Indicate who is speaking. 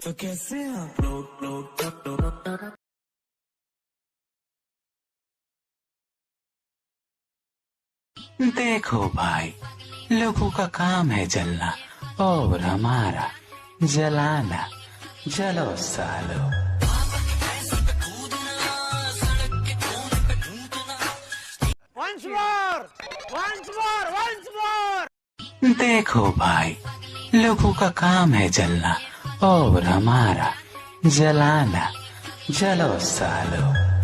Speaker 1: तो कैसे आप लोग देखो भाई, लोगों का काम है जलना और हमारा जलाना। जलो सालो।
Speaker 2: Once more! Once more! Once more!
Speaker 1: देखो भाई, लोगों का काम है जलना और हमारा जलाना। जलो सालो।